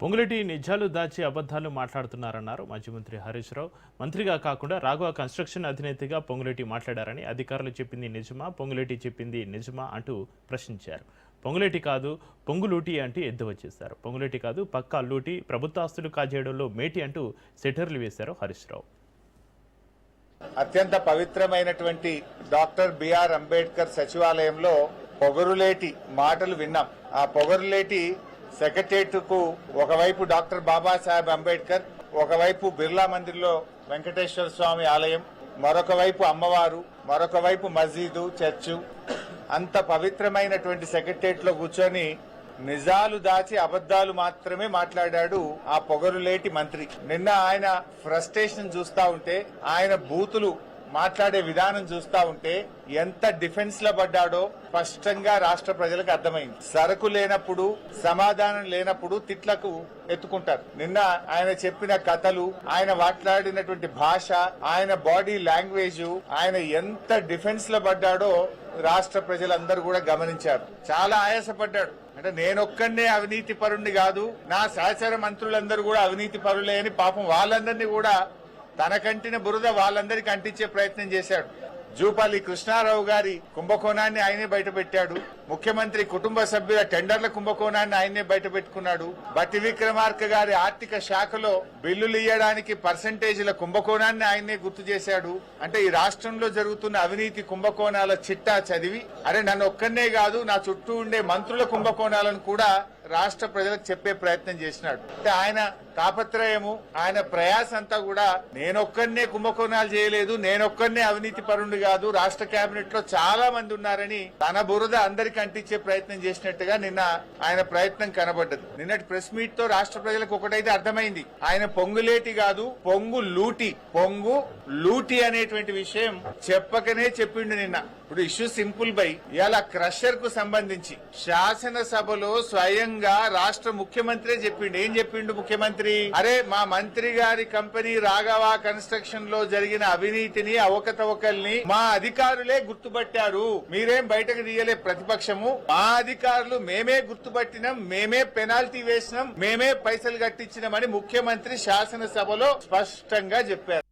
పొంగులేటి నిజాలు దాచి అబద్ధాలు మాట్లాడుతున్నారన్నారు మాజీ మంత్రి హరీష్ రావు. మంత్రిగా కాకుండా రాఘవ కన్స్ట్రక్షన్ అధినేతగా పొంగులేటి మాట్లాడారని, అధికారులు చెప్పింది నిజమా, పొంగులేటి చెప్పింది నిజమా అంటూ ప్రశ్నించారు. పొంగులేటి కాదు పొంగులూటి అంటూ ఎద్దేవా చేశారు. పొంగులేటి కాదు పక్కా లూటి, ప్రభుత్వ ఆస్తులు కాజేయడంలో మేటి అంటూ సెటర్లు వేశారు హరీష్ రావు. అత్యంత పవిత్రమైనటువంటి డాక్టర్ బిఆర్ అంబేద్కర్ సచివాలయంలో పొగరులేటి మాటలు విన్నాం. ఆ పొగరులేటి సెక్రటేరియట్ కు ఒకవైపు డాక్టర్ బాబాసాహెబ్ అంబేద్కర్, ఒకవైపు బిర్లా మందిర్లో వెంకటేశ్వర స్వామి ఆలయం, మరొక వైపు అమ్మవారు, మరొక వైపు మస్జీదు, చర్చు. అంత పవిత్రమైనటువంటి సెక్రటేరియట్ లో కూర్చొని నిజాలు దాచి అబద్దాలు మాత్రమే మాట్లాడాడు ఆ పొగరులేటి మంత్రి. నిన్న ఆయన ఫ్రస్ట్రేషన్ చూస్తా ఉంటే, ఆయన బూతులు మాట్లాడే విధానం చూస్తా ఉంటే ఎంత డిఫెన్స్ లో పడ్డాడో స్పష్టంగా రాష్ట్ర ప్రజలకు అర్థమైంది. సరకు లేనప్పుడు, సమాధానం లేనప్పుడు తిట్లకు ఎత్తుకుంటారు. నిన్న ఆయన చెప్పిన కథలు, ఆయన మాట్లాడినటువంటి భాష, ఆయన బాడీ లాంగ్వేజ్, ఆయన ఎంత డిఫెన్స్ లో పడ్డాడో రాష్ట్ర ప్రజలందరూ కూడా గమనించారు. చాలా ఆయాసపడ్డాడు. అంటే నేనొక్కనే అవినీతి పరుణ్ణి కాదు, నా సహచర మంత్రులందరూ కూడా అవినీతి పరులే అని పాపం వాళ్ళందరినీ కూడా తన కంటిన బురద వాళ్ళందరికీ అంటించే ప్రయత్నం చేశాడు. జూపల్లి కృష్ణారావు గారి కుంభకోణాన్ని ఆయనే బయటపెట్టాడు. ముఖ్యమంత్రి కుటుంబ సభ్యుల టెండర్ల కుంభకోణాన్ని ఆయనే బయటపెట్టుకున్నాడు. బట్టి విక్రమార్క గారి ఆర్థిక శాఖలో బిల్లులు ఇయ్యడానికి పర్సంటేజీల కుంభకోణాన్ని ఆయనే గుర్తు చేశాడు. అంటే ఈ రాష్ట్రంలో జరుగుతున్న అవినీతి కుంభకోణాల చిట్టా చదివి, అరే నన్ను ఒక్కనే కాదు నా చుట్టూ ఉండే మంత్రుల కుంభకోణాలను కూడా రాష్ట్ర ప్రజలకు చెప్పే ప్రయత్నం చేసినాడు. అంటే ఆయన తాపత్రయము, ఆయన ప్రయాస అంతా కూడా నేనొక్కనే కుంభకోణాలు చేయలేదు, నేనొక్కనే అవినీతి పరుండు కాదు, రాష్ట్ర కేబినెట్ లో చాలా మంది ఉన్నారని తన బురద అందరికీ అంటించే ప్రయత్నం చేసినట్టుగా నిన్న ఆయన ప్రయత్నం కనబడ్డది. నిన్నటి ప్రెస్ మీట్ తో రాష్ట్ర ప్రజలకు ఒకటైతే అర్థమైంది, ఆయన పొంగులేటి కాదు పొంగు లూటి, పొంగు లూటి అనేటువంటి విషయం చెప్పకనే చెప్పిండు నిన్న. ఇప్పుడు ఇష్యూ సింపుల్ బై, ఇవాళ క్రషర్ కు సంబంధించి శాసనసభలో స్వయంగా రాష్ట్ర ముఖ్యమంత్రి చెప్పిండు. ఏం చెప్పిండు ముఖ్యమంత్రి? అరే మా మంత్రి గారి కంపెనీ రాఘవ కన్స్ట్రక్షన్ లో జరిగిన అవినీతిని, అవకతవకల్ని మా అధికారులే గుర్తుపట్టారు, మీరేం బయటకు తీయలే ప్రతిపక్షము, మా అధికారులు మేమే గుర్తుపట్టినాం, మేమే పెనాల్టీ వేసినాం, మేమే పైసలు కట్టించినామని ముఖ్యమంత్రి శాసనసభలో స్పష్టంగా చెప్పారు.